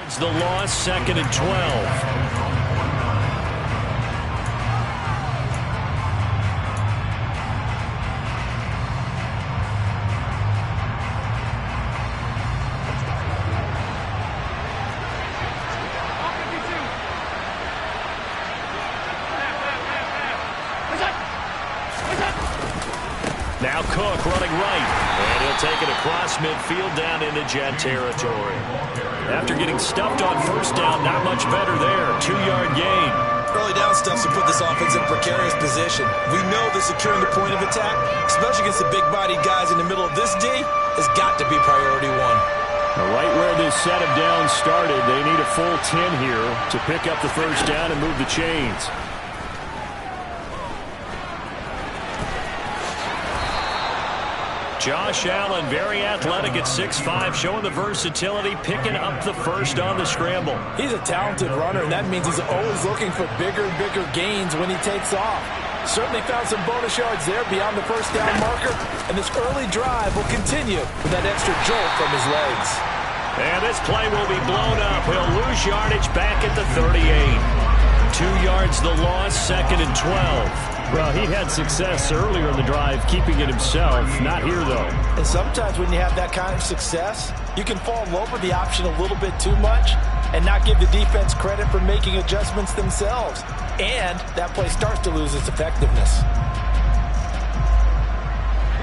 yards, the loss, 2nd and 12. Now Cook running right, and he'll take it across midfield down into Jet territory. After getting stuffed on first down, not much better there. 2-yard gain. Early down stuff to put this offense in a precarious position. We know that securing the point of attack, especially against the big-bodied guys in the middle of this D, has got to be priority one. Right where this set of downs started, they need a full 10 here to pick up the first down and move the chains. Josh Allen, very athletic at 6'5", showing the versatility, picking up the first on the scramble. He's a talented runner, and that means he's always looking for bigger and bigger gains when he takes off. Certainly found some bonus yards there beyond the first down marker, and this early drive will continue with that extra jolt from his legs. And this play will be blown up. He'll lose yardage back at the 38. 2 yards the loss, 2nd and 12. Well, he had success earlier in the drive keeping it himself. Not here, though. And sometimes when you have that kind of success, you can fall in love with the option a little bit too much and not give the defense credit for making adjustments themselves. And that play starts to lose its effectiveness.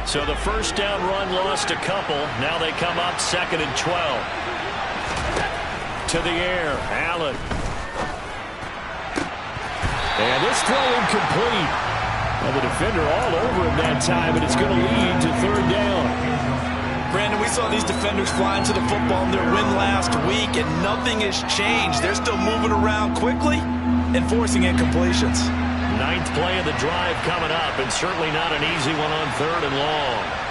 So the first down run lost a couple. Now they come up 2nd and 12. To the air, Allen. And this throw incomplete. And the defender all over him that time, and it's going to lead to 3rd down. Brandon, we saw these defenders flying to the football in their win last week, and nothing has changed. They're still moving around quickly and forcing incompletions. 9th play of the drive coming up, and certainly not an easy one on 3rd and long.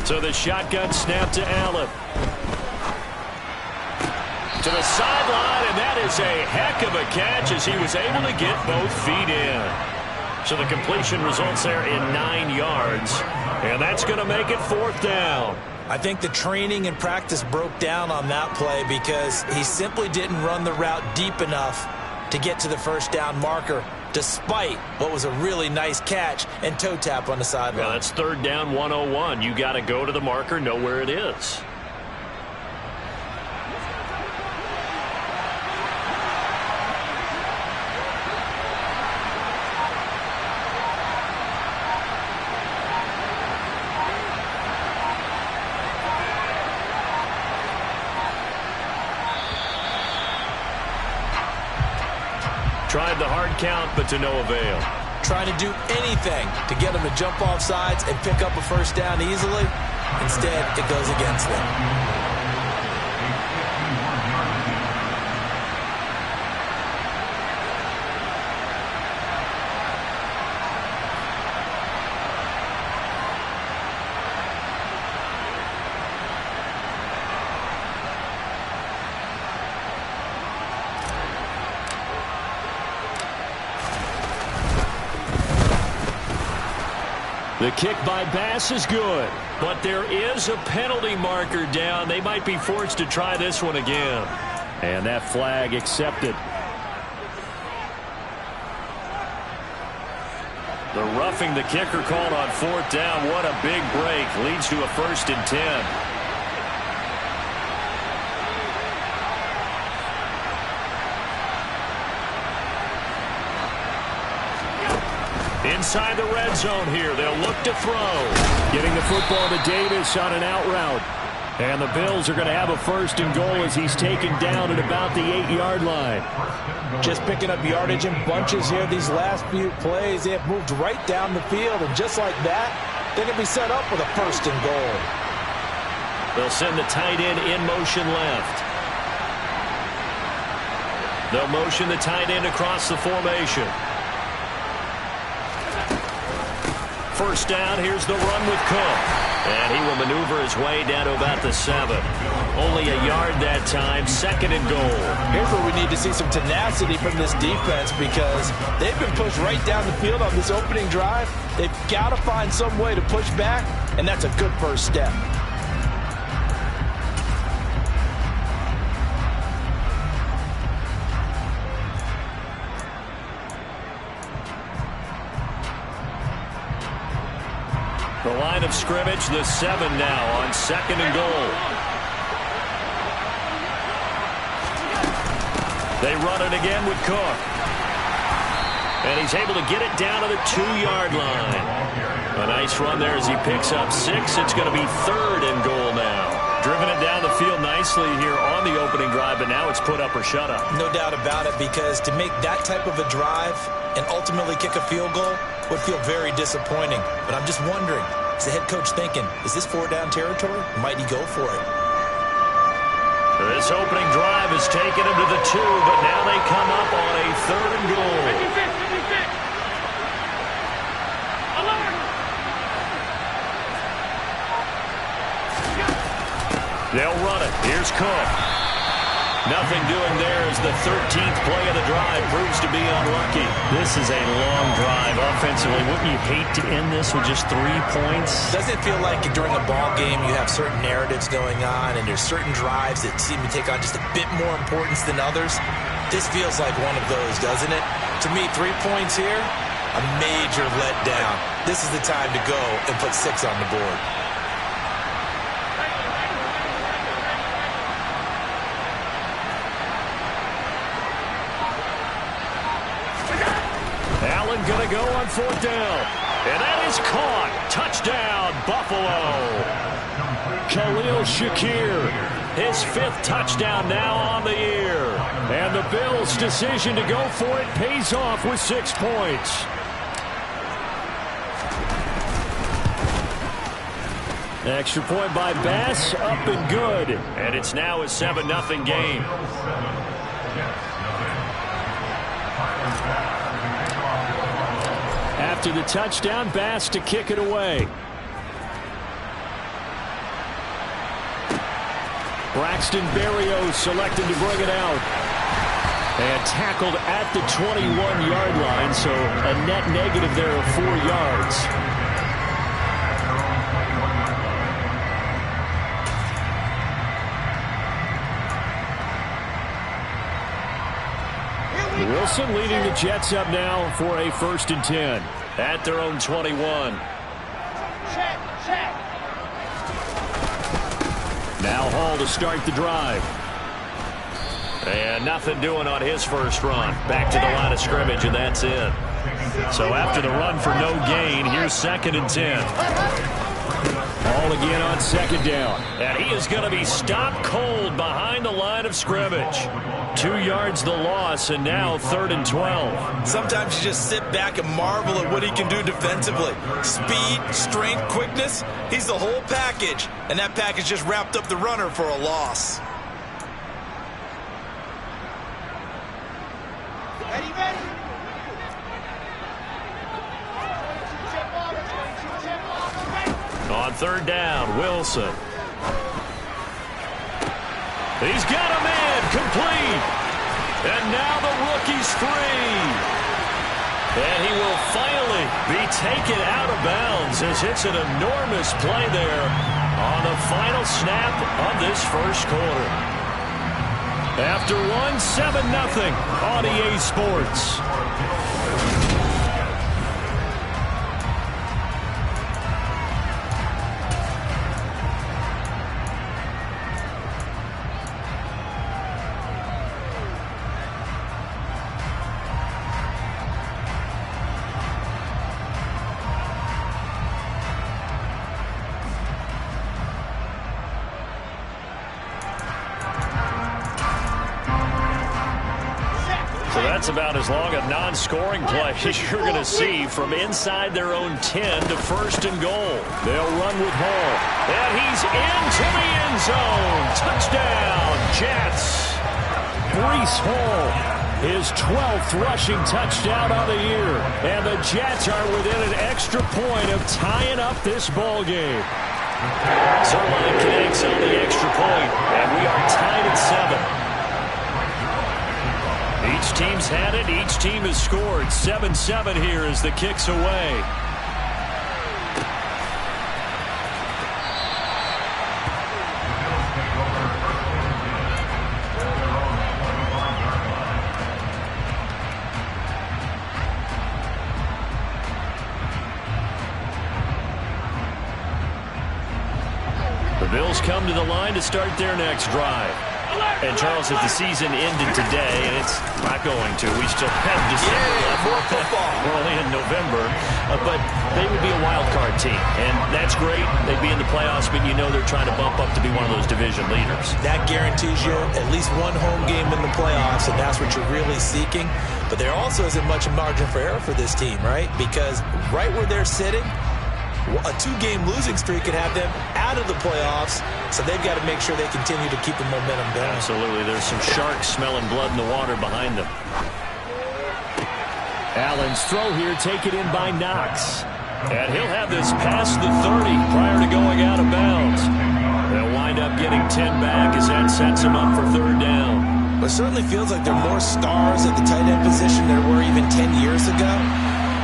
So the shotgun snap to Allen. To the sideline, and that is a heck of a catch as he was able to get both feet in. So the completion results there in 9 yards, and that's going to make it 4th down. I think the training and practice broke down on that play because he simply didn't run the route deep enough to get to the first down marker, despite what was a really nice catch and toe tap on the sideline. Well, that's 3rd down 101. You got to go to the marker, know where it is. Tried the hard count, but to no avail. Trying to do anything to get them to jump off sides and pick up a first down easily. Instead, it goes against them. The kick by Bass is good, but there is a penalty marker down. They might be forced to try this one again. And that flag accepted. The roughing the kicker called on 4th down. What a big break. Leads to a 1st and 10. Inside the red zone here. They'll look to throw. Getting the football to Davis on an out route. And the Bills are going to have a 1st and goal as he's taken down at about the 8-yard line. Just picking up yardage in bunches here these last few plays. They have moved right down the field, and just like that, they're going to be set up with a 1st and goal. They'll send the tight end in motion left. They'll motion the tight end across the formation. first down. Here's the run with Cook. And he will maneuver his way down to about the 7. Only a yard that time, 2nd and goal. Here's where we need to see some tenacity from this defense because they've been pushed right down the field on this opening drive. They've got to find some way to push back, and that's a good first step. The line of scrimmage, the 7 now on 2nd and goal. They run it again with Cook. And he's able to get it down to the 2-yard line. A nice run there as he picks up 6. It's going to be 3rd and goal now. Driven it down the field nicely here on the opening drive, but now it's put up or shut up. No doubt about it, because to make that type of a drive and ultimately kick a field goal would feel very disappointing. But I'm just wondering, is the head coach thinking, is this 4-down territory? Might he go for it? This opening drive has taken him to the 2, but now they come up on a 3rd and goal. They'll run it. Here's Cook. Nothing doing there as the 13th play of the drive proves to be unlucky. This is a long drive offensively. Wouldn't you hate to end this with just 3 points? Doesn't it feel like during a ball game you have certain narratives going on and there's certain drives that seem to take on just a bit more importance than others? This feels like one of those, doesn't it? To me, 3 points here, a major letdown. This is the time to go and put 6 on the board. Allen going to go on 4th down. And that is caught. Touchdown, Buffalo. Khalil Shakir, his 5th touchdown now on the year. And the Bills' decision to go for it pays off with 6 points. Extra point by Bass, up and good. And it's now a 7-0 game. After the touchdown, Bass to kick it away. Braxton Berrios selected to bring it out. And tackled at the 21-yard line, so a net negative there of 4 yards. Wilson leading the Jets up now for a 1st and 10 at their own 21. Now Hall to start the drive. And nothing doing on his first run. Back to the line of scrimmage, and that's it. So after the run for no gain, here's 2nd and 10. Hall again on 2nd down. And he is going to be stopped cold behind the line of scrimmage. 2 yards the loss, and now 3rd and 12. Sometimes you just sit back and marvel at what he can do defensively. Speed, strength, quickness, he's the whole package. And that package just wrapped up the runner for a loss. On 3rd down, Wilson. He's got a man complete. And now the rookie's free. And he will finally be taken out of bounds as it's an enormous play there on the final snap of this first quarter. After one, 7-0 on EA Sports. That's about as long a non-scoring play as you're going to see from inside their own 10 to 1st and goal. They'll run with Hall. And he's into the end zone. Touchdown, Jets. Breece Hall, his 12th rushing touchdown on the year. And the Jets are within an extra point of tying up this ball game. Zuerlein connects on the extra point, and we are tied at 7. Each team's had it. Each team has scored. 7-7 here as the kick's away. The Bills come to the line to start their next drive. And, Charles, if the season ended today, and it's not going to, we still have December left. More football. We're only in November, but they would be a wild card team, and that's great. They'd be in the playoffs, but you know they're trying to bump up to be one of those division leaders. That guarantees you at least one home game in the playoffs, and that's what you're really seeking. But there also isn't much margin for error for this team, right? Because right where they're sitting, a 2-game losing streak could have them out of the playoffs, so they've got to make sure they continue to keep the momentum going. Absolutely. There's some sharks smelling blood in the water behind them. Allen's throw here taken in by Knox. And he'll have this past the 30 prior to going out of bounds. They'll wind up getting 10 back as that sets him up for 3rd down. But it certainly feels like there are more stars at the tight end position than there were even 10 years ago.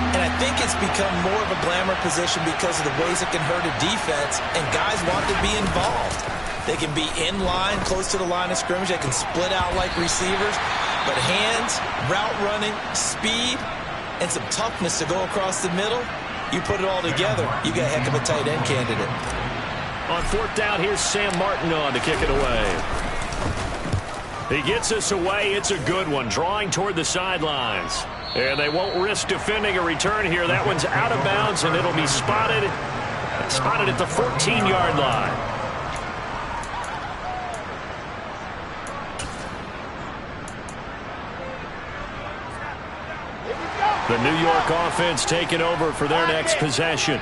And I think it's become more of a glamour position because of the ways it can hurt a defense, and guys want to be involved. They can be in line, close to the line of scrimmage. They can split out like receivers. But hands, route running, speed, and some toughness to go across the middle, you put it all together, you got a heck of a tight end candidate. On 4th down, here's Sam Martin on to kick it away. He gets us away. It's a good one, drawing toward the sidelines. And they won't risk defending a return here. That one's out of bounds, and it'll be spotted at the 14-yard line. The New York offense taking over for their next possession.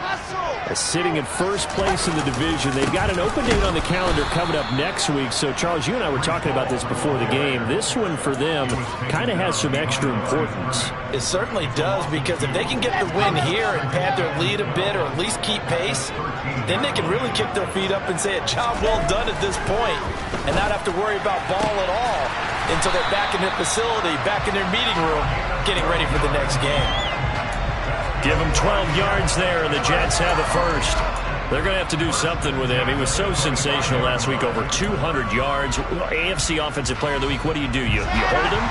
Sitting in first place in the division. They've got an open date on the calendar coming up next week. So, Charles, you and I were talking about this before the game. This one for them kind of has some extra importance. It certainly does, because if they can get the win here and pad their lead a bit, or at least keep pace, then they can really kick their feet up and say a job well done at this point and not have to worry about ball at all until they're back in their facility, back in their meeting room, getting ready for the next game. Give him 12 yards there, and the Jets have the first. They're going to have to do something with him. He was so sensational last week, over 200 yards. AFC Offensive Player of the Week, what do? You hold him?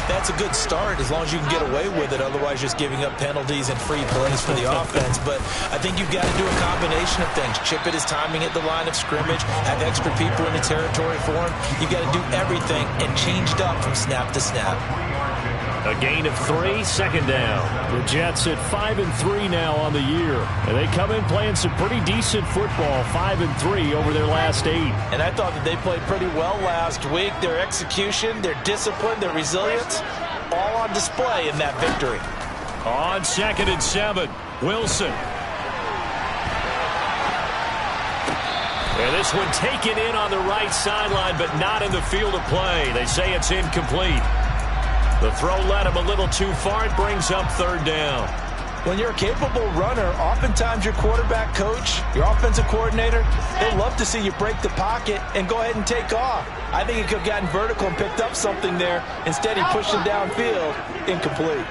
That's a good start as long as you can get away with it. Otherwise, just giving up penalties and free plays for the offense. But I think you've got to do a combination of things. Chip it his timing at the line of scrimmage, have extra people in the territory for him. You've got to do everything and change it up from snap to snap. A gain of 3, 2nd down. The Jets at 5-3 now on the year. And they come in playing some pretty decent football, 5-3 over their last 8. And I thought that they played pretty well last week. Their execution, their discipline, their resilience, all on display in that victory. On 2nd and 7, Wilson. And this one taken in on the right sideline, but not in the field of play. They say it's incomplete. The throw led him a little too far. It brings up 3rd down. When you're a capable runner, oftentimes your quarterback coach, your offensive coordinator, they'll love to see you break the pocket and go ahead and take off. I think he could have gotten vertical and picked up something there. Instead, he pushed it downfield. Incomplete.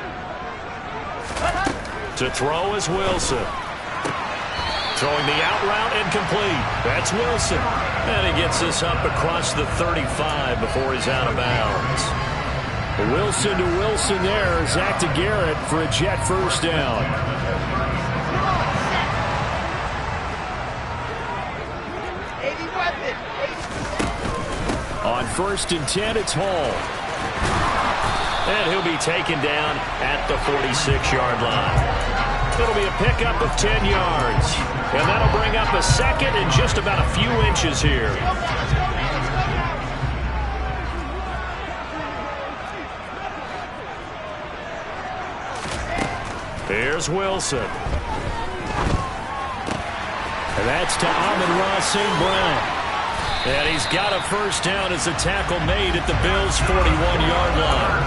To throw is Wilson. Throwing the out route, incomplete. That's Wilson. And he gets this up across the 35 before he's out of bounds. Wilson to Wilson there. Zach to Garrett for a Jet first down. On 1st and 10, it's Hall. And he'll be taken down at the 46-yard line. It'll be a pickup of 10 yards. And that'll bring up a 2nd and just about a few inches here. Here's Wilson. And that's to Amon-Ra St. Brown. And he's got a first down as a tackle made at the Bills' 41-yard line.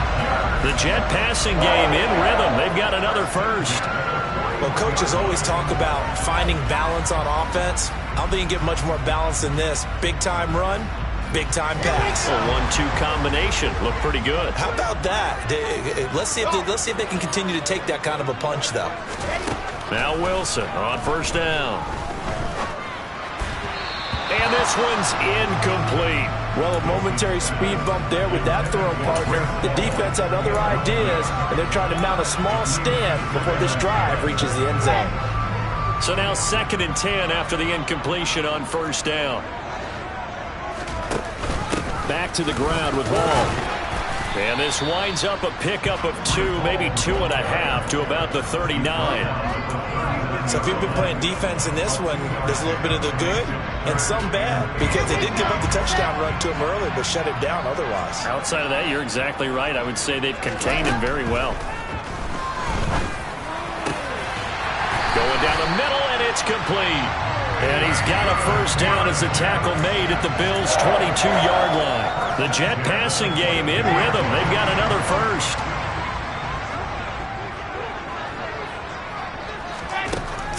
The Jet passing game in rhythm. They've got another first. Well, coaches always talk about finding balance on offense. I don't think you get much more balance than this. Big-time run, big-time pass. A 1-2 combination. Looked pretty good. How about that? Let's see if they can continue to take that kind of a punch, though. Now Wilson on first down. And this one's incomplete. Well, a momentary speed bump there with that throw partner. The defense had other ideas, and they're trying to mount a small stand before this drive reaches the end zone. So now 2nd and 10 after the incompletion on first down. Back to the ground with Hall. And this winds up a pickup of 2, maybe 2.5 to about the 39. So if you've been playing defense in this one, there's a little bit of the good and some bad, because they did give up the touchdown run to him early, but shut it down otherwise. Outside of that, you're exactly right. I would say they've contained him very well. Going down the middle, and it's complete. And he's got a first down as the tackle made at the Bills' 22-yard line. The Jet passing game in rhythm. They've got another first.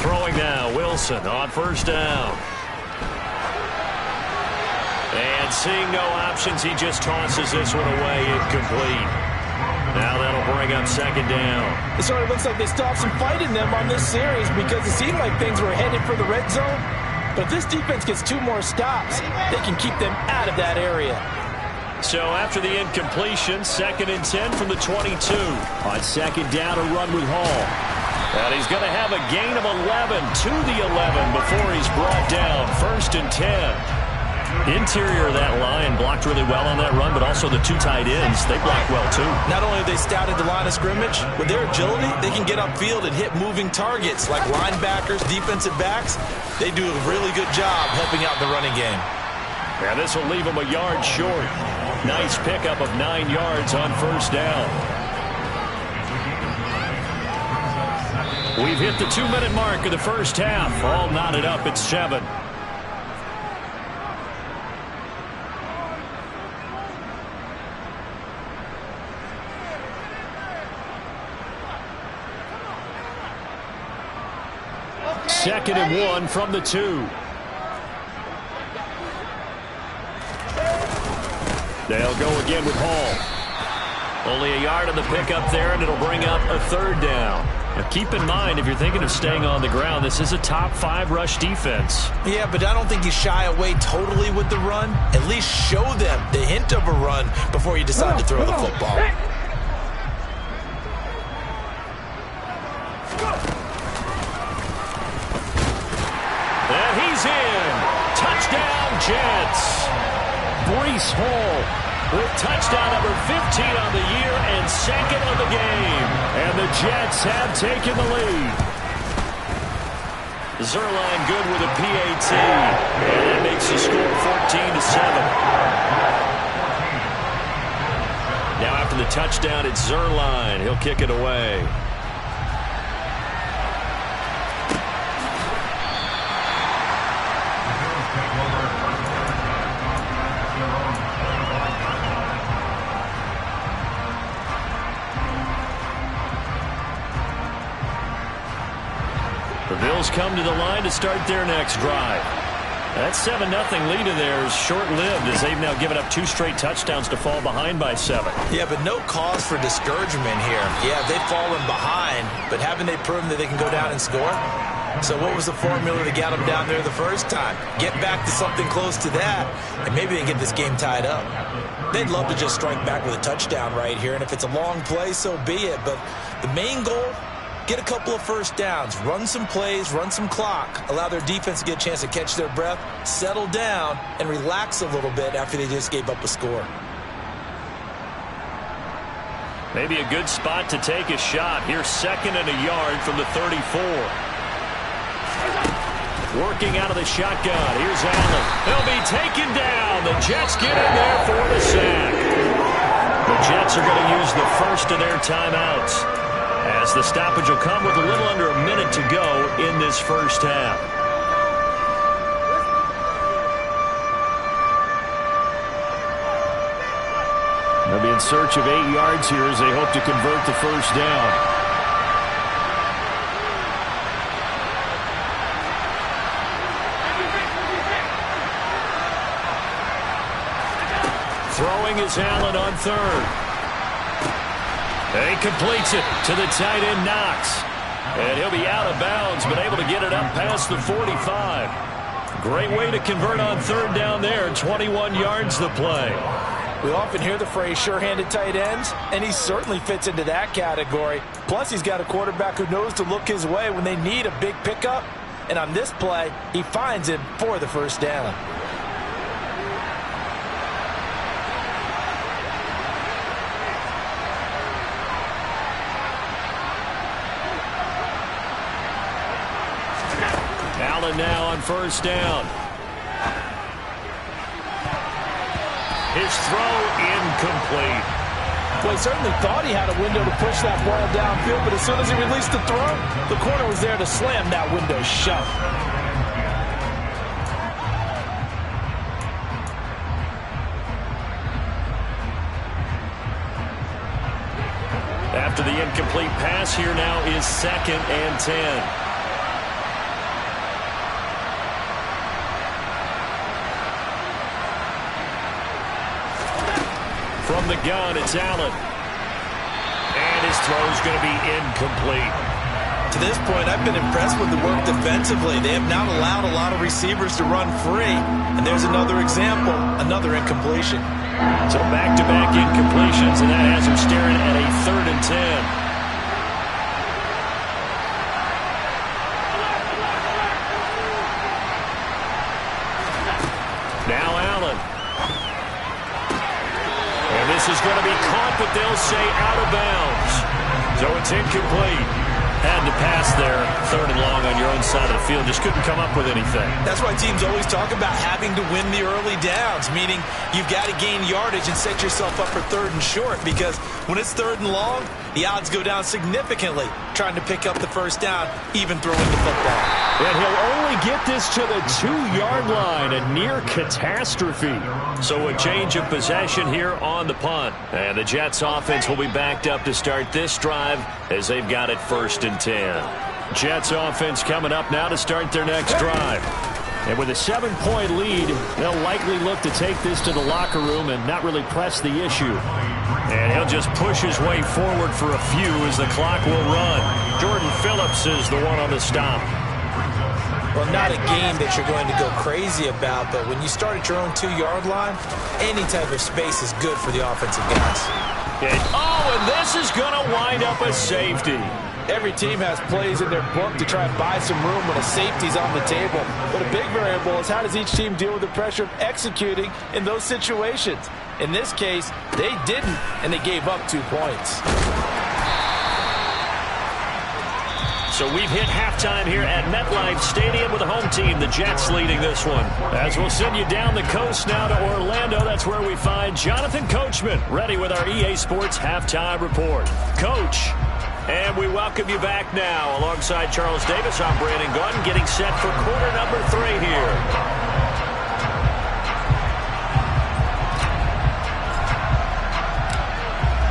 Throwing now, Wilson on first down. And seeing no options, he just tosses this one away, incomplete. Now that'll bring up 2nd down. It sort of looks like they stopped some fight in them on this series, because it seemed like things were headed for the red zone. But if this defense gets 2 more stops, they can keep them out of that area. So after the incompletion, 2nd and 10 from the 22. On 2nd down, a run with Hall. And he's going to have a gain of 11 to the 11 before he's brought down. 1st and 10. Interior of that line blocked really well on that run, but also the 2 tight ends, they blocked well too. Not only have they scouted the line of scrimmage, with their agility, they can get upfield and hit moving targets like linebackers, defensive backs. They do a really good job helping out the running game. Yeah, this will leave them a yard short. Nice pickup of 9 yards on first down. We've hit the 2-minute mark of the first half. All knotted up at 7. Second and 1 from the 2. They'll go again with Hall. Only a yard on the pickup there, and it'll bring up a 3rd down. Now keep in mind, if you're thinking of staying on the ground, this is a top 5 rush defense. Yeah, but I don't think you shy away totally with the run. At least show them the hint of a run before you decide to throw the football. And he's in. Touchdown, Jets. Breece Hall with touchdown number 15 on the year and 2nd of the game. And the Jets have taken the lead. Zuerlein good with a PAT. And that makes the score 14-7. Now after the touchdown, it's Zuerlein. He'll kick it away. The Bills come to the line to start their next drive. That 7-0 lead of theirs short-lived, as they've now given up 2 straight touchdowns to fall behind by 7. Yeah, but no cause for discouragement here. Yeah, they've fallen behind, but haven't they proven that they can go down and score? So what was the formula to get them down there the first time? Get back to something close to that, and maybe they can get this game tied up. They'd love to just strike back with a touchdown right here, and if it's a long play, so be it. But the main goal, get a couple of first downs, run some plays, run some clock, allow their defense to get a chance to catch their breath, settle down, and relax a little bit after they just gave up a score. Maybe a good spot to take a shot. Here's 2nd and a yard from the 34. Working out of the shotgun. Here's Allen. He'll be taken down. The Jets get in there for the sack. The Jets are going to use the first of their timeouts, as the stoppage will come with a little under a minute to go in this first half. They'll be in search of 8 yards here as they hope to convert the first down. Throwing is Allen on third. He completes it to the tight end, Knox. And he'll be out of bounds, but able to get it up past the 45. Great way to convert on third down there. 21 yards the play. We often hear the phrase sure-handed tight ends, and he certainly fits into that category. Plus, he's got a quarterback who knows to look his way when they need a big pickup. And on this play, he finds him for the first down. Allen now on first down. His throw incomplete. Well, he certainly thought he had a window to push that ball downfield, but as soon as he released the throw, the corner was there to slam that window shut. After the incomplete pass, here now is 2nd and 10. From the gun, it's Allen. And his throw's going to be incomplete. To this point, I've been impressed with the work defensively. They have not allowed a lot of receivers to run free. And there's another example, another incompletion. So back-to-back incompletions, and that has him staring at a 3rd and 10. Now Allen. And this is going to be caught, but they'll say out of bounds. So it's incomplete. Had to pass there, 3rd and long on your own side of the field. Just couldn't come up with anything. That's why teams always talk about having to win the early downs, meaning you've got to gain yardage and set yourself up for 3rd and short, because when it's 3rd and long, the odds go down significantly trying to pick up the first down, even throwing the football. And he'll only get this to the 2-yard line, a near catastrophe. So a change of possession here on the punt. And the Jets offense will be backed up to start this drive as they've got it 1st and 10. Jets offense coming up now to start their next drive. And with a 7-point lead, they'll likely look to take this to the locker room and not really press the issue. And he'll just push his way forward for a few as the clock will run. Jordan Phillips is the one on the stop. Well, not a game that you're going to go crazy about, but when you start at your own 2-yard line, any type of space is good for the offensive guys. And this is going to wind up a safety. Every team has plays in their book to try and buy some room when a safety's on the table. But a big variable is how does each team deal with the pressure of executing in those situations. In this case, they didn't, and they gave up 2 points. So we've hit halftime here at MetLife Stadium with the home team, the Jets, leading this one. As we'll send you down the coast now to Orlando, that's where we find Jonathan Coachman, ready with our EA Sports Halftime Report. Coach, and we welcome you back now. Alongside Charles Davis, I'm Brandon Gunn, getting set for quarter number 3 here.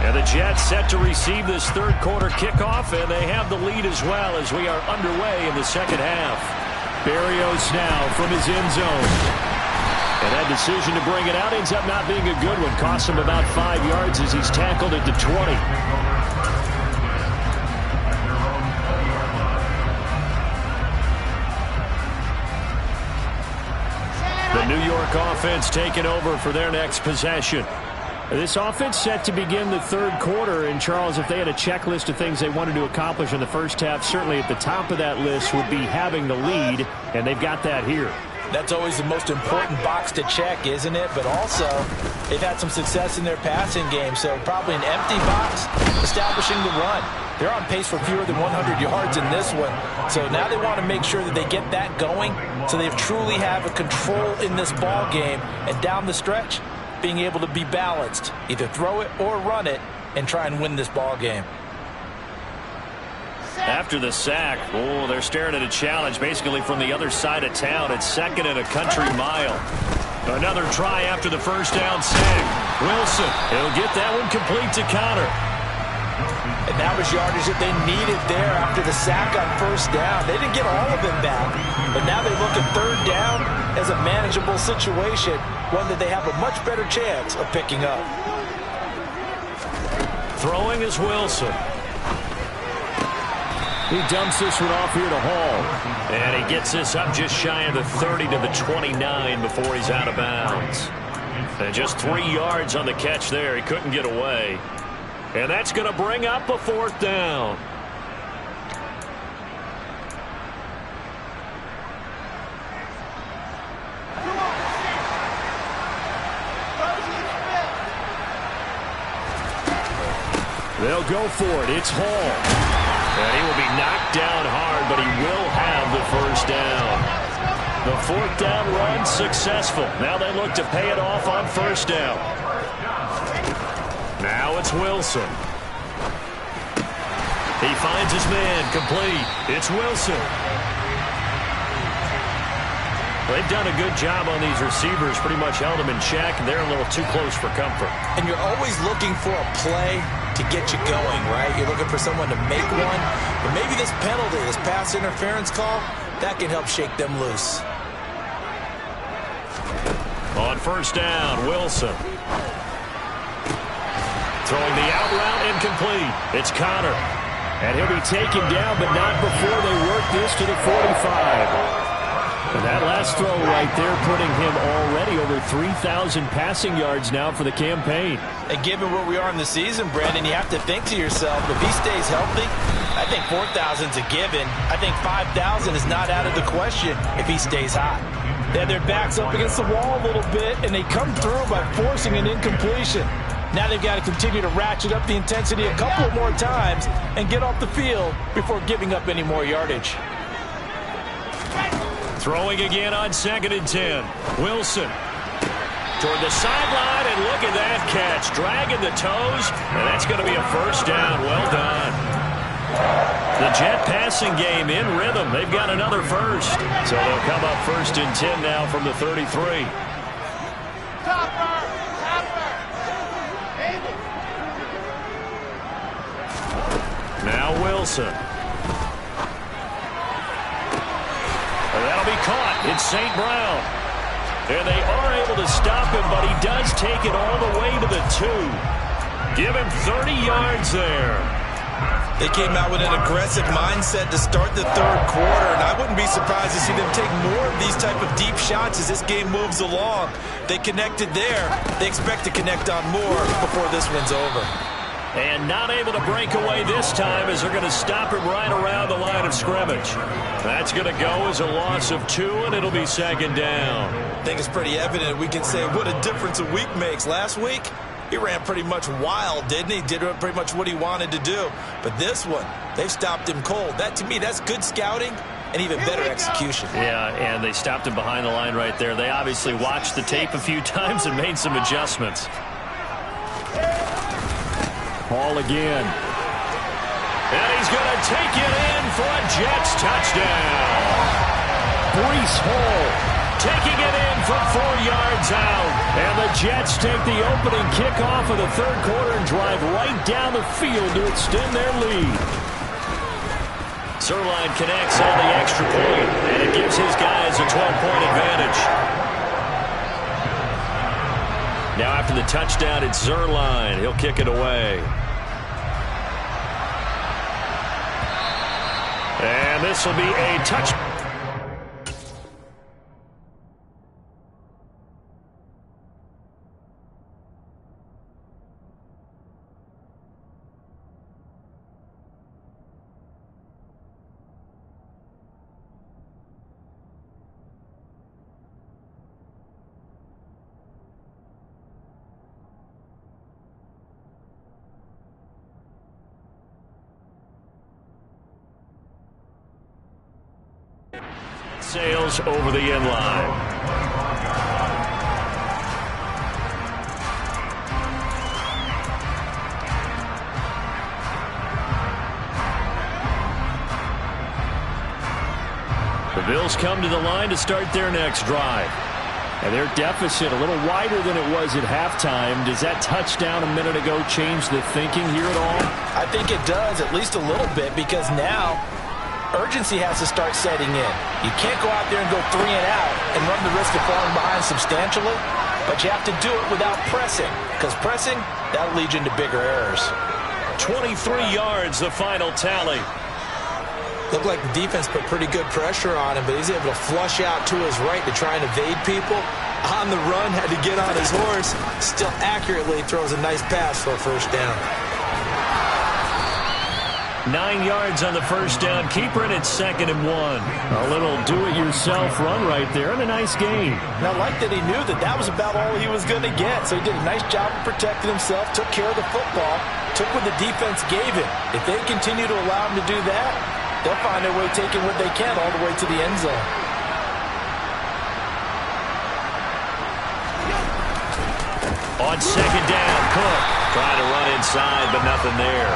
And the Jets set to receive this 3rd quarter kickoff, and they have the lead as well as we are underway in the 2nd half. Berrios now from his end zone. And that decision to bring it out ends up not being a good one. Costs him about 5 yards as he's tackled at the 20. The New York offense taking over for their next possession. This offense set to begin the 3rd quarter, and Charles, if they had a checklist of things they wanted to accomplish in the first half, certainly at the top of that list would be having the lead, and they've got that here. That's always the most important box to check, isn't it? But also, they've had some success in their passing game, so probably an empty box establishing the run. They're on pace for fewer than 100 yards in this one, so now they want to make sure that they get that going so they truly have a control in this ball game, and down the stretch, being able to be balanced, either throw it or run it, and try and win this ball game. After the sack, they're staring at a challenge basically from the other side of town. It's 2nd and a country mile. Another try after the first down sack. Wilson, he'll get that one complete to Connor. And that was yardage that they needed there after the sack on first down. They didn't get all of it back, but now they look at third down as a manageable situation, one that they have a much better chance of picking up. Throwing is Wilson. He dumps this one off here to Hall. And he gets this up just shy of the 30 to the 29 before he's out of bounds. And just 3 yards on the catch there. He couldn't get away. And that's going to bring up a 4th down. They'll go for it. It's Hall. And he will be knocked down hard, but he will have the first down. The 4th down run successful. Now they look to pay it off on first down. Now it's Wilson. He finds his man complete. It's Wilson. They've done a good job on these receivers, pretty much held them in check, and they're a little too close for comfort. And you're always looking for a play to get you going, right? You're looking for someone to make one. But maybe this penalty, this pass interference call, that can help shake them loose. On first down, Wilson. Throwing the out route incomplete. It's Connor. And he'll be taken down, but not before they work this to the 45. And that last throw right there putting him already over 3,000 passing yards now for the campaign. And given where we are in the season, Brandon, you have to think to yourself, if he stays healthy, I think 4,000's a given. I think 5,000 is not out of the question if he stays hot. They have their backs up against the wall a little bit, and they come through by forcing an incompletion. Now they've got to continue to ratchet up the intensity a couple more times and get off the field before giving up any more yardage. Throwing again on 2nd and 10. Wilson toward the sideline, and look at that catch. Dragging the toes, and that's going to be a first down. Well done. The Jet passing game in rhythm. They've got another first. So they'll come up 1st and 10 now from the 33. Now Wilson. That'll be caught. It's St. Brown. And they are able to stop him, but he does take it all the way to the 2. Give him 30 yards there. They came out with an aggressive mindset to start the 3rd quarter, and I wouldn't be surprised to see them take more of these type of deep shots as this game moves along. They connected there. They expect to connect on more before this one's over. And not able to break away this time as they're going to stop him right around the line of scrimmage. That's going to go as a loss of 2, and it'll be 2nd down. I think it's pretty evident we can say what a difference a week makes. Last week, he ran pretty much wild, didn't he? Did pretty much what he wanted to do. But this one, they've stopped him cold. That, to me, that's good scouting and even better execution. Yeah, and they stopped him behind the line right there. They obviously watched the tape a few times and made some adjustments. Hall again. And he's going to take it in for a Jets touchdown. Breece Hall taking it in from 4 yards out. And the Jets take the opening kickoff of the 3rd quarter and drive right down the field to extend their lead. Zuerlein connects on the extra point, and it gives his guys a 12-point advantage. Now after the touchdown, it's Zuerlein. He'll kick it away. And this will be a touch. Sails over the end line. The Bills come to the line to start their next drive. And their deficit a little wider than it was at halftime. Does that touchdown a minute ago change the thinking here at all? I think it does, at least a little bit, because now urgency has to start setting in. You can't go out there and go 3 and out and run the risk of falling behind substantially, but you have to do it without pressing, because pressing, that'll lead you into bigger errors. 23 yards, the final tally. Looked like the defense put pretty good pressure on him, but he's able to flush out to his right to try and evade people. On the run, had to get on his horse. Still accurately throws a nice pass for a first down. 9 yards on the first down. Keeper it at 2nd and 1. A little do-it-yourself run right there and a nice gain. Now, I like that he knew that that was about all he was going to get, so he did a nice job of protecting himself, took care of the football, took what the defense gave him. If they continue to allow him to do that, they'll find their way taking what they can all the way to the end zone. On 2nd down, Cook trying to run inside, but nothing there.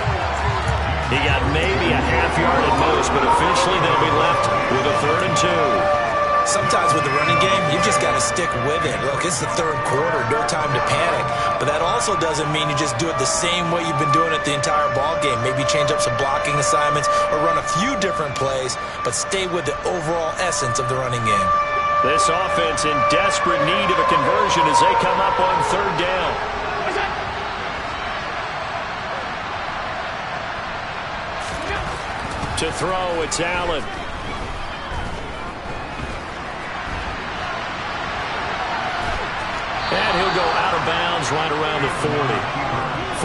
He got maybe a half yard at most, but officially they'll be left with a 3rd and 2. Sometimes with the running game, you just got to stick with it. Look, it's the 3rd quarter, no time to panic. But that also doesn't mean you just do it the same way you've been doing it the entire ball game. Maybe change up some blocking assignments or run a few different plays, but stay with the overall essence of the running game. This offense in desperate need of a conversion as they come up on 3rd down. To throw, it's Allen. And he'll go out of bounds right around the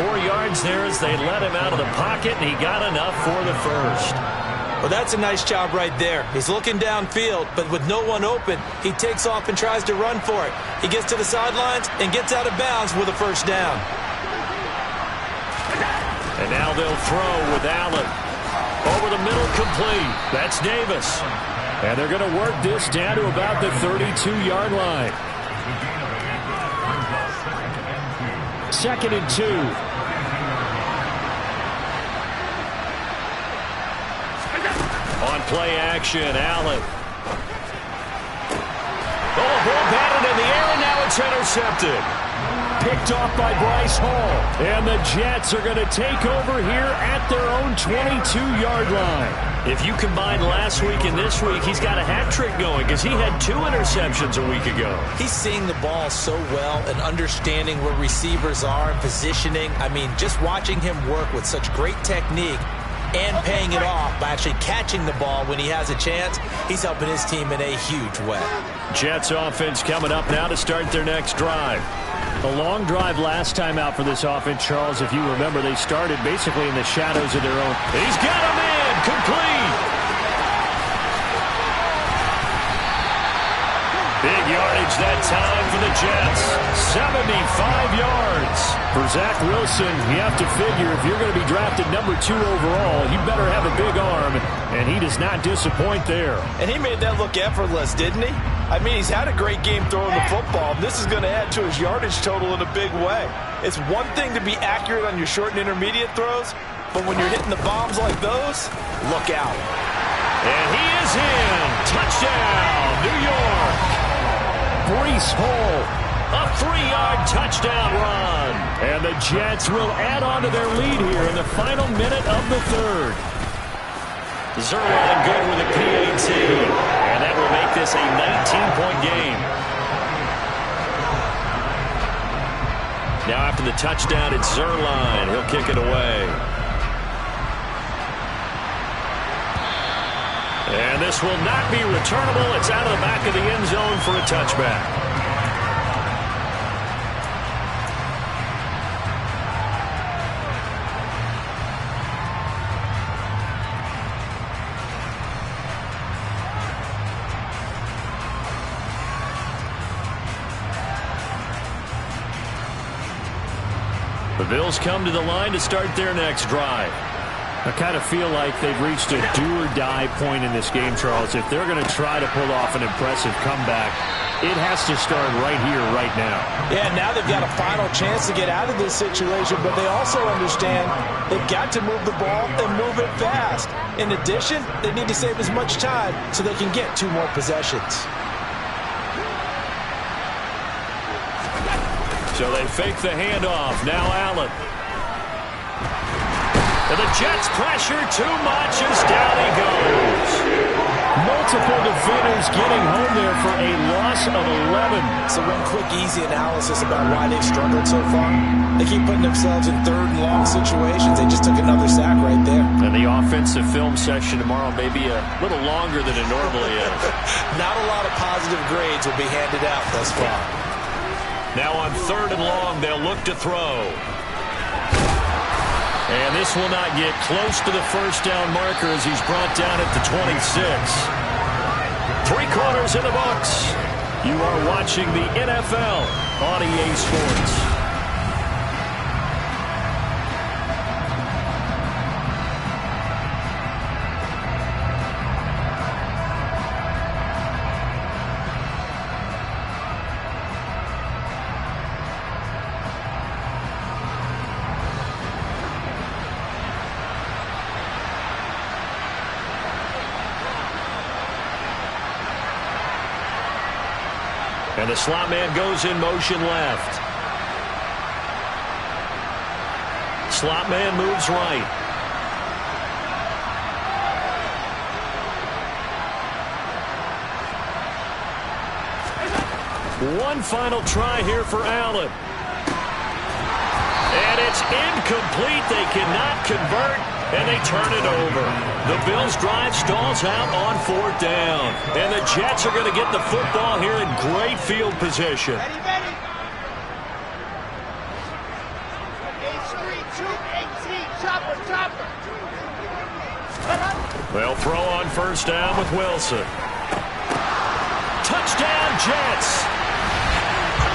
40. 4 yards there as they let him out of the pocket, and he got enough for the first. Well, that's a nice job right there. He's looking downfield, but with no one open, he takes off and tries to run for it. He gets to the sidelines and gets out of bounds with a first down. And now they'll throw with Allen. Over the middle, complete. That's Davis. And they're going to work this down to about the 32-yard line. 2nd and 2. On play action, Allen. Oh, ball batted in the air, and now it's intercepted. Picked off by Bryce Hall. And the Jets are going to take over here at their own 22-yard line. If you combine last week and this week, he's got a hat trick going because he had 2 interceptions a week ago. He's seeing the ball so well and understanding where receivers are and positioning. I mean, just watching him work with such great technique and paying it off by actually catching the ball when he has a chance, he's helping his team in a huge way. Jets offense coming up now to start their next drive. A long drive last time out for this offense, Charles. If you remember, they started basically in the shadows of their own. He's got him in, complete. Big yardage that time for the Jets. 75 yards. For Zach Wilson, you have to figure if you're going to be drafted number 2 overall, you better have a big arm, and he does not disappoint there. And he made that look effortless, didn't he? I mean, he's had a great game throwing the football. This is going to add to his yardage total in a big way. It's one thing to be accurate on your short and intermediate throws, but when you're hitting the bombs like those, look out. And he is in. Touchdown, New York. Breece Hall, a 3-yard touchdown run. And the Jets will add on to their lead here in the final minute of the 3rd. Zerline good with a PAT. And that will make this a 19-point game. Now after the touchdown, it's Zerline. He'll kick it away. And this will not be returnable. It's out of the back of the end zone for a touchback. The Bills come to the line to start their next drive. I kind of feel like they've reached a do-or-die point in this game, Charles. If they're going to try to pull off an impressive comeback, it has to start right here, right now. Yeah, now they've got a final chance to get out of this situation, but they also understand they've got to move the ball and move it fast. In addition, they need to save as much time so they can get 2 more possessions. So they fake the handoff. Now Allen. And the Jets pressure too much as down he goes. Multiple defenders getting home there for a loss of 11. So one quick, easy analysis about why they've struggled so far. They keep putting themselves in third and long situations. They just took another sack right there. And the offensive film session tomorrow may be a little longer than it normally is. Not a lot of positive grades will be handed out thus far. Now on 3rd and long, they'll look to throw. And this will not get close to the first down marker as he's brought down at the 26. 3 quarters in the books. You are watching the NFL on EA Sports. And the slot man goes in motion left. Slot man moves right. One final try here for Allen. And it's incomplete. They cannot convert, and they turn it over. The Bills' drive stalls out on 4th down. And the Jets are going to get the football here in great field position. Ready. It's 3-2-18. Chopper. They'll throw on 1st down with Wilson. Touchdown, Jets.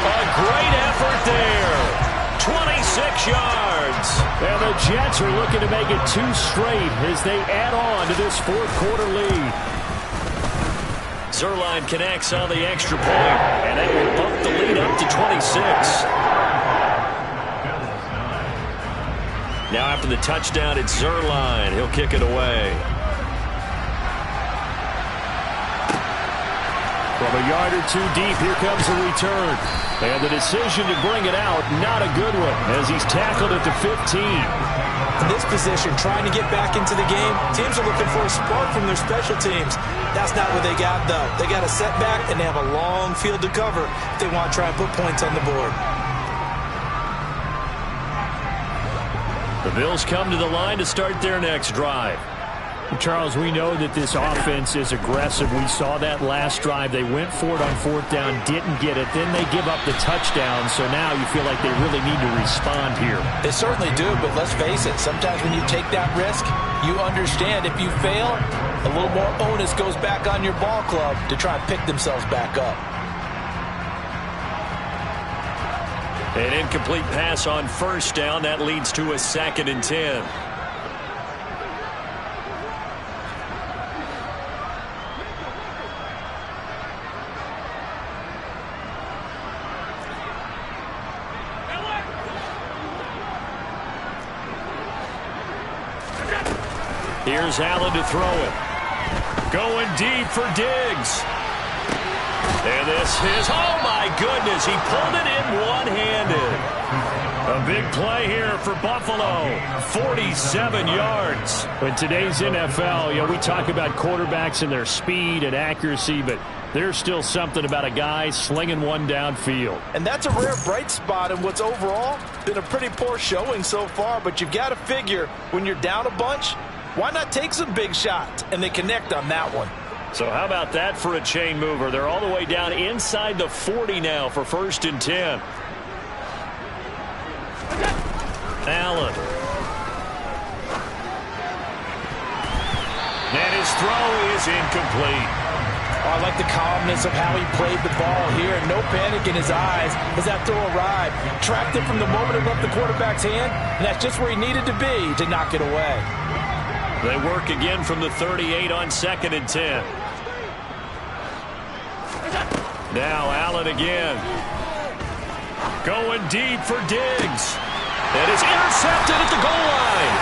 A great effort there. 26 yards. And the Jets are looking to make it 2 straight as they add on to this 4th quarter lead. Zuerlein connects on the extra point, and that will bump the lead up to 26. Now after the touchdown, it's Zuerlein. He'll kick it away. From a yard or 2 deep, here comes the return. And the decision to bring it out, not a good one, as he's tackled at the 15. In this position, trying to get back into the game, teams are looking for a spark from their special teams. That's not what they got, though. They got a setback, and they have a long field to cover if they want to try and put points on the board. The Bills come to the line to start their next drive. Charles, we know that this offense is aggressive. We saw that last drive. They went for it on 4th down, didn't get it. Then they give up the touchdown, so now you feel like they really need to respond here. They certainly do, but let's face it. Sometimes when you take that risk, you understand if you fail, a little more onus goes back on your ball club to try and pick themselves back up. An incomplete pass on 1st down. That leads to a 2nd and 10. Here's Allen to throw it. Going deep for Diggs. And this is, oh my goodness, he pulled it in one-handed. A big play here for Buffalo. 47 yards. In today's NFL, we talk about quarterbacks and their speed and accuracy, but there's still something about a guy slinging one downfield. And that's a rare bright spot in what's overall been a pretty poor showing so far, but you've got to figure when you're down a bunch, why not take some big shots? And they connect on that one. So how about that for a chain mover? They're all the way down inside the 40 now for 1st and 10. Allen. And his throw is incomplete. Oh, I like the calmness of how he played the ball here. No panic in his eyes as that throw arrived. Tracked it from the moment it left the quarterback's hand, and that's just where he needed to be to knock it away. They work again from the 38 on 2nd and 10. Now Allen again. Going deep for Diggs. And it's intercepted at the goal line.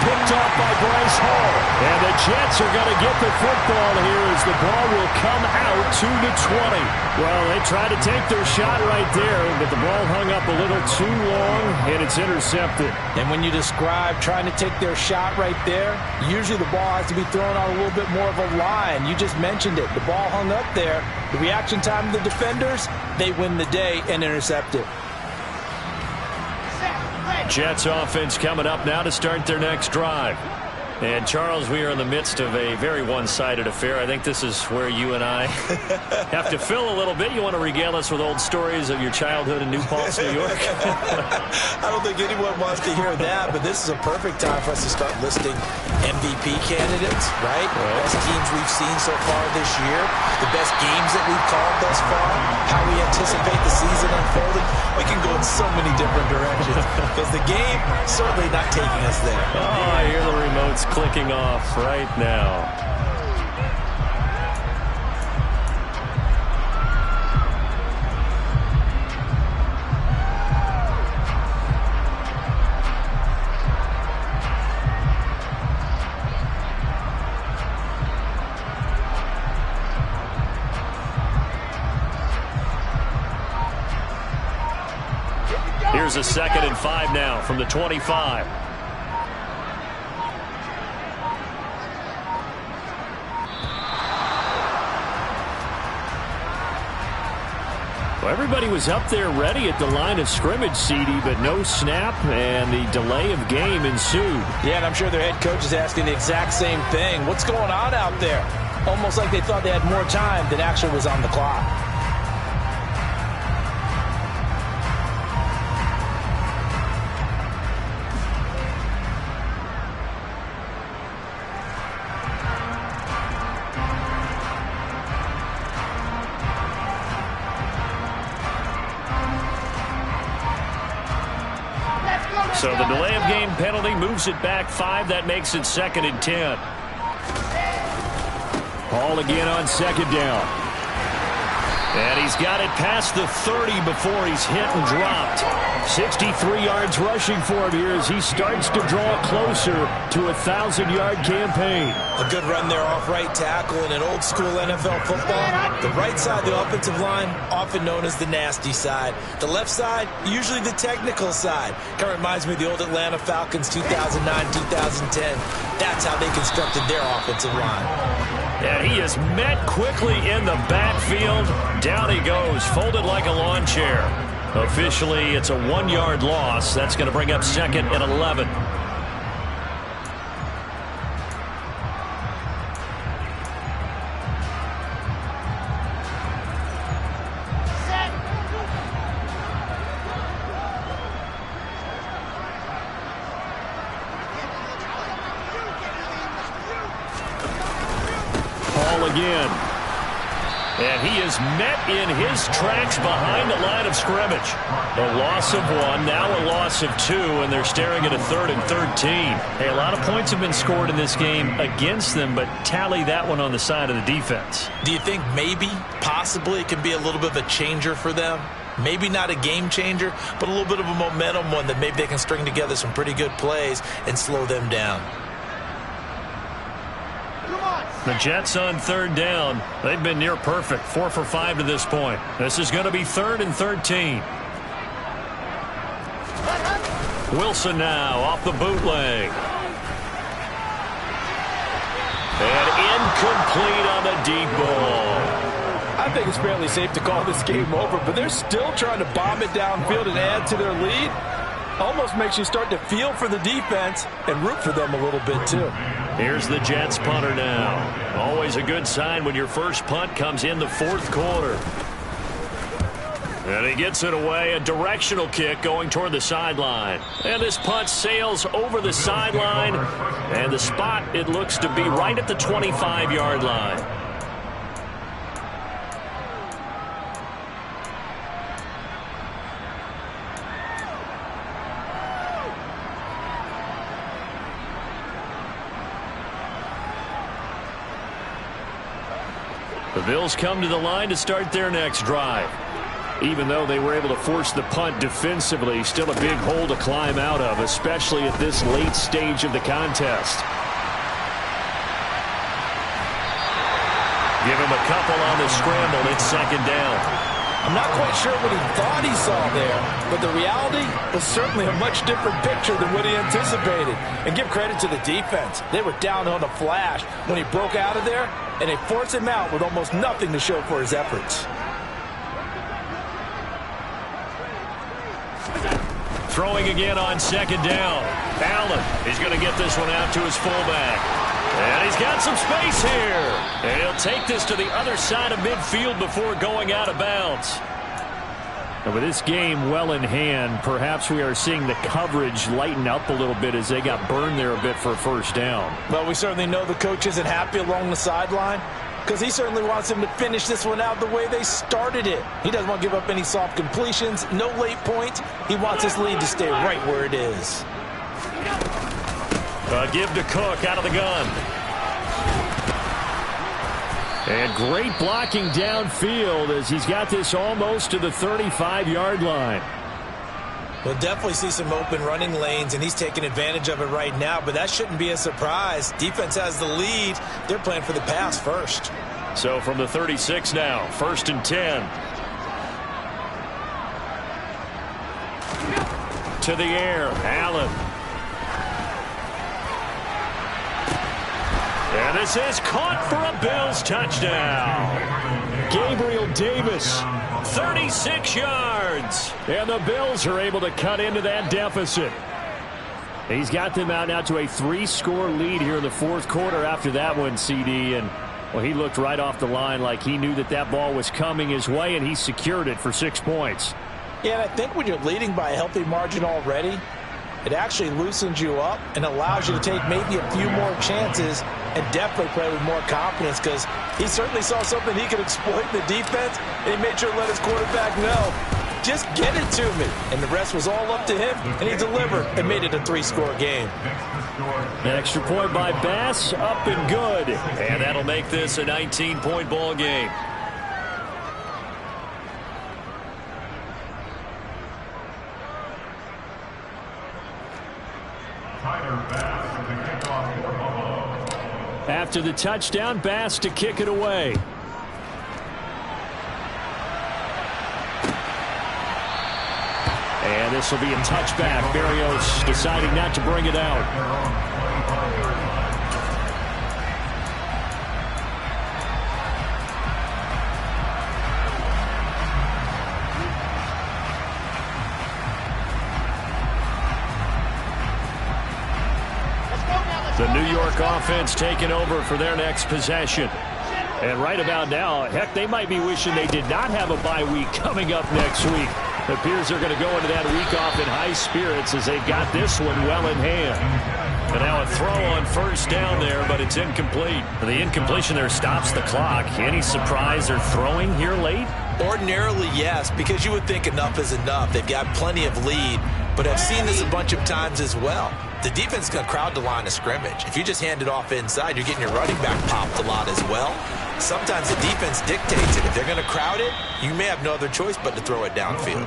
Picked off by Bryce Hall. And the Jets are going to get the football here as the ball will come out to the 20. Well, they tried to take their shot right there, but the ball hung up a little too long, and it's intercepted. And when you describe trying to take their shot right there, usually the ball has to be thrown on a little bit more of a line. You just mentioned it. The ball hung up there. The reaction time of the defenders, they win the day and intercept it. Jets offense coming up now to start their next drive. And, Charles, we are in the midst of a very one-sided affair. I think this is where you and I have to fill a little bit. You want to regale us with old stories of your childhood in New Paltz, New York? I don't think anyone wants to hear that, but this is a perfect time for us to start listing MVP candidates, right? The best teams we've seen so far this year, the best games that we've called thus far, how we anticipate the season unfolding. We can go in so many different directions because the game certainly not taking us there. Oh, I hear the remote's clicking off right now. Here's a 2nd and 5 now from the 25. Well, everybody was up there ready at the line of scrimmage, CD, but no snap, and the delay of game ensued. Yeah, and I'm sure their head coach is asking the exact same thing. What's going on out there? Almost like they thought they had more time than actually was on the clock. So the delay of game penalty moves it back 5. That makes it 2nd and 10. Hall again on 2nd down. And he's got it past the 30 before he's hit and dropped. 63 yards rushing for him here as he starts to draw closer to a 1,000-yard campaign. A good run there off right tackle in an old-school NFL football. The right side of the offensive line, often known as the nasty side. The left side, usually the technical side. Kind of reminds me of the old Atlanta Falcons 2009-2010. That's how they constructed their offensive line. And he is met quickly in the backfield. Down he goes, folded like a lawn chair. Officially, it's a 1-yard loss. That's going to bring up 2nd and 11. Hall again. And he is met in his tracks behind the line of scrimmage. A loss of 1, now a loss of 2, and they're staring at a 3rd and 13. Hey, a lot of points have been scored in this game against them, but tally that one on the side of the defense. Do you think maybe, possibly, it can be a little bit of a changer for them? Maybe not a game changer, but a little bit of a momentum one that maybe they can string together some pretty good plays and slow them down. The Jets on 3rd down. They've been near perfect. 4 for 5 to this point. This is going to be 3rd and 13. Wilson now off the bootleg. And incomplete on the deep ball. I think it's fairly safe to call this game over, but they're still trying to bomb it downfield and add to their lead. Almost makes you start to feel for the defense and root for them a little bit, too. Here's the Jets punter now. Always a good sign when your first punt comes in the 4th quarter. And he gets it away, a directional kick going toward the sideline. And this punt sails over the sideline, and the spot, it looks to be right at the 25-yard line. The Bills come to the line to start their next drive. Even though they were able to force the punt defensively, still a big hole to climb out of, especially at this late stage of the contest. Give him a couple on the scramble. It's second down. I'm not quite sure what he thought he saw there, but the reality was certainly a much different picture than what he anticipated. And give credit to the defense. They were down on a flash when he broke out of there, and they forced him out with almost nothing to show for his efforts. Throwing again on second down. Allen is going to get this one out to his fullback. And he's got some space here. And he'll take this to the other side of midfield before going out of bounds. And with this game well in hand, perhaps we are seeing the coverage lighten up a little bit as they got burned there a bit for a first down. Well, we certainly know the coach isn't happy along the sideline because he certainly wants him to finish this one out the way they started it. He doesn't want to give up any soft completions, no late points. He wants his lead to stay right where it is. Give to Cook out of the gun. And great blocking downfield as he's got this almost to the 35-yard line. We'll definitely see some open running lanes, and he's taking advantage of it right now, but that shouldn't be a surprise. Defense has the lead. They're playing for the pass first. So from the 36 now, 1st and 10. To the air, Allen. And this is caught for a Bills touchdown. Gabriel Davis, 36 yards. And the Bills are able to cut into that deficit. He's got them out now to a 3-score lead here in the fourth quarter after that one, CD. And, well, he looked right off the line like he knew that that ball was coming his way, and he secured it for 6 points. Yeah, and I think when you're leading by a healthy margin already, it actually loosens you up and allows you to take maybe a few more chances and definitely play with more confidence because he certainly saw something he could exploit in the defense, and he made sure to let his quarterback know, just get it to me. And the rest was all up to him, and he delivered and made it a 3-score game. An extra point by Bass, up and good. And that'll make this a 19-point ball game. After the touchdown, Bass to kick it away. And this will be a touchback. Berrios deciding not to bring it out. The New York offense taking over for their next possession. And right about now, heck, they might be wishing they did not have a bye week coming up next week. It appears they're going to go into that week off in high spirits as they've got this one well in hand. And now a throw on first down there, but it's incomplete. The incompletion there stops the clock. Any surprise they're throwing here late? Ordinarily, yes, because you would think enough is enough. They've got plenty of lead, but I've seen this a bunch of times as well. The defense is going to crowd the line of scrimmage. If you just hand it off inside, you're getting your running back popped a lot as well. Sometimes the defense dictates it. If they're going to crowd it, you may have no other choice but to throw it downfield.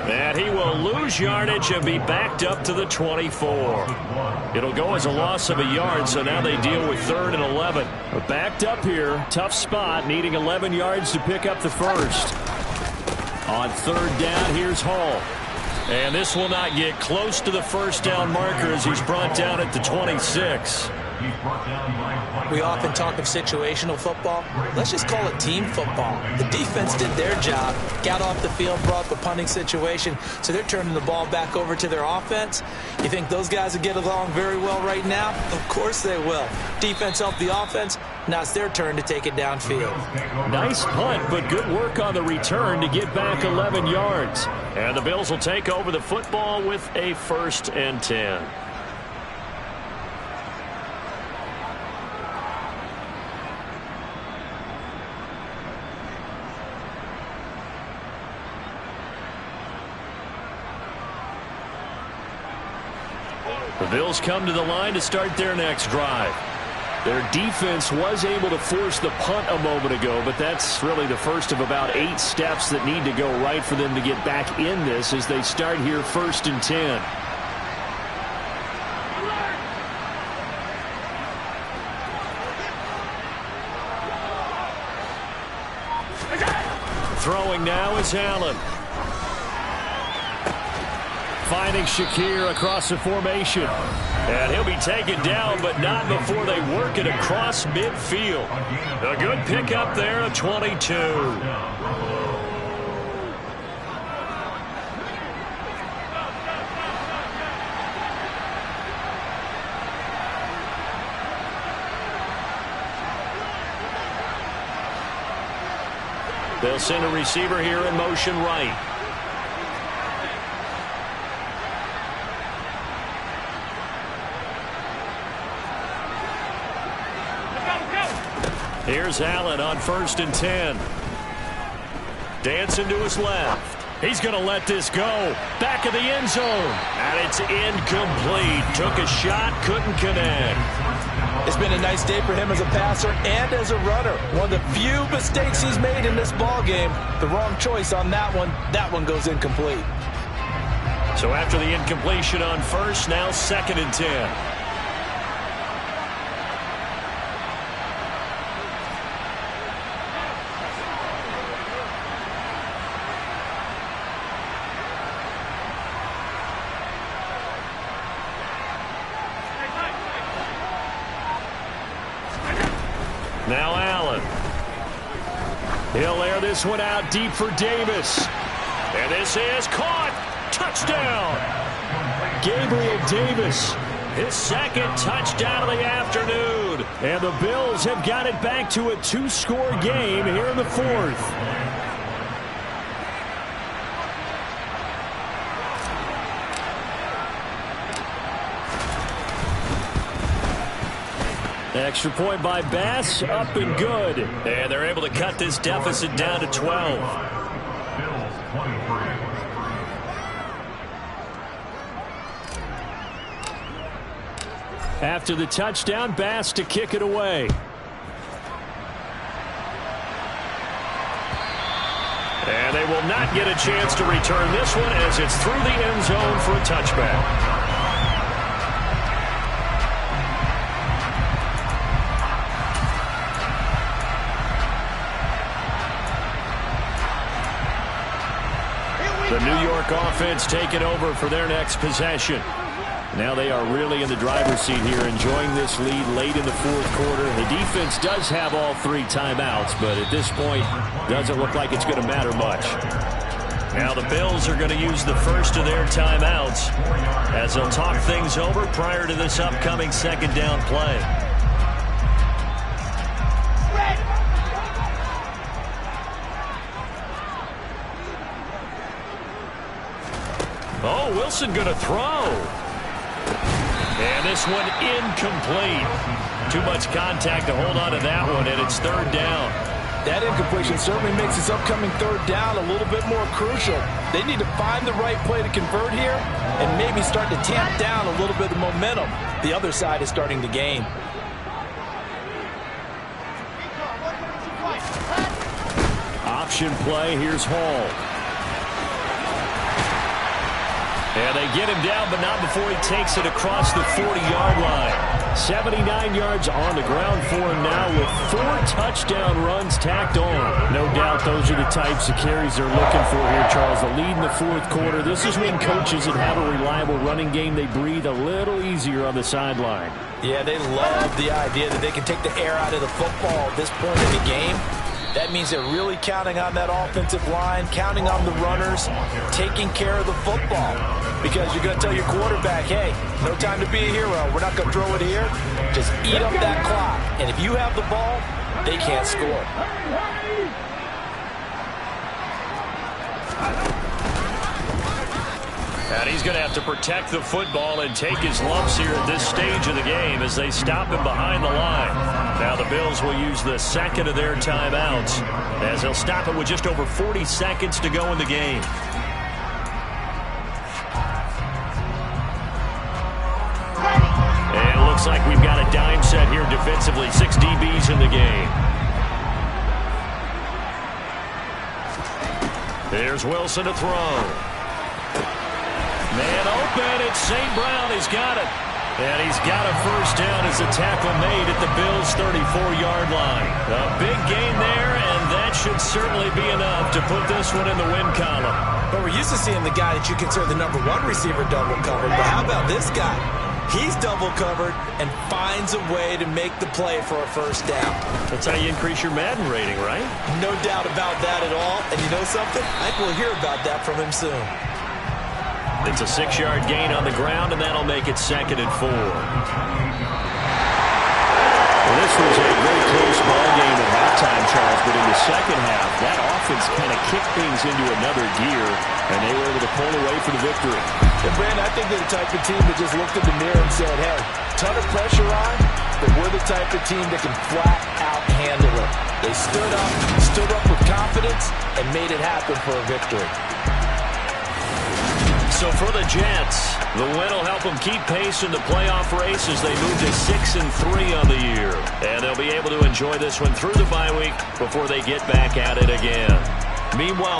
And he will lose yardage and be backed up to the 24. It'll go as a loss of a yard, so now they deal with 3rd and 11. Backed up here, tough spot, needing 11 yards to pick up the first. On 3rd down, here's Hall. And this will not get close to the first down marker as he's brought down at the 26. We often talk of situational football. Let's just call it team football. The defense did their job, got off the field, brought up a punting situation, so they're turning the ball back over to their offense. You think those guys will get along very well right now? Of course they will. Defense helped the offense. Now it's their turn to take it downfield. Nice punt, but good work on the return to get back 11 yards. And the Bills will take over the football with a 1st and 10. The Bills come to the line to start their next drive. Their defense was able to force the punt a moment ago, but that's really the first of about 8 steps that need to go right for them to get back in this as they start here 1st and 10. Throwing now is Allen. Finding Shakir across the formation. And he'll be taken down, but not before they work it across midfield. A good pickup there of 22. They'll send a receiver here in motion right. Here's Allen on 1st and 10. Dancing to his left. He's going to let this go. Back of the end zone. And it's incomplete. Took a shot, couldn't connect. It's been a nice day for him as a passer and as a runner. One of the few mistakes he's made in this ball game. The wrong choice on that one. That one goes incomplete. So after the incompletion on 1st, now 2nd and 10. Now Allen. He'll air this one out deep for Davis. And this is caught. Touchdown. Gabriel Davis. His 2nd touchdown of the afternoon. And the Bills have got it back to a 2-score game here in the 4th. Extra point by Bass, up and good. And they're able to cut this deficit down to 12. After the touchdown, Bass to kick it away. And they will not get a chance to return this one as it's through the end zone for a touchback. The New York offense taking over for their next possession. Now they are really in the driver's seat here, enjoying this lead late in the 4th quarter. The defense does have all 3 timeouts, but at this point, doesn't look like it's going to matter much. Now the Bills are going to use the first of their timeouts as they'll talk things over prior to this upcoming 2nd down play. Oh, Wilson going to throw. And this one incomplete. Too much contact to hold on to that one, and it's 3rd down. That incompletion certainly makes this upcoming 3rd down a little bit more crucial. They need to find the right play to convert here and maybe start to tamp down a little bit of momentum. The other side is starting to gain. Option play. Here's Hall. And they get him down, but not before he takes it across the 40-yard line. 79 yards on the ground for him now with 4 touchdown runs tacked on. No doubt those are the types of carries they're looking for here, Charles. The lead in the 4th quarter. This is when coaches that have a reliable running game, they breathe a little easier on the sideline. Yeah, they love the idea that they can take the air out of the football at this point in the game. That means they're really counting on that offensive line, counting on the runners, taking care of the football. Because you're going to tell your quarterback, hey, no time to be a hero. We're not going to throw it here. Just eat up that clock. And if you have the ball, they can't score. And he's going to have to protect the football and take his lumps here at this stage of the game as they stop him behind the line. Now the Bills will use the 2nd of their timeouts as they'll stop it with just over 40 seconds to go in the game. And Looks like we've got a dime set here defensively. 6 DBs in the game. There's Wilson to throw. Man open. It's St. Brown. He's got it. And he's got a first down as the tackle made at the Bills' 34-yard line. A big gain there, and that should certainly be enough to put this one in the win column. But we're used to seeing the guy that you consider the #1 receiver double covered. But how about this guy? He's double covered and finds a way to make the play for a first down. That's how you increase your Madden rating, right? No doubt about that at all. And you know something? I think we'll hear about that from him soon. It's a 6-yard gain on the ground, and that'll make it 2nd and 4. Well, this was a very close ball game at halftime, Charles, but in the second half, that offense kind of kicked things into another gear, and they were able to pull away for the victory. And Brandon, I think they're the type of team that just looked in the mirror and said, hey, ton of pressure on, but we're the type of team that can flat out handle it. They stood up with confidence, and made it happen for a victory. So for the Jets, the win will help them keep pace in the playoff race as they move to 6-3 on the year. And they'll be able to enjoy this one through the bye week before they get back at it again. Meanwhile,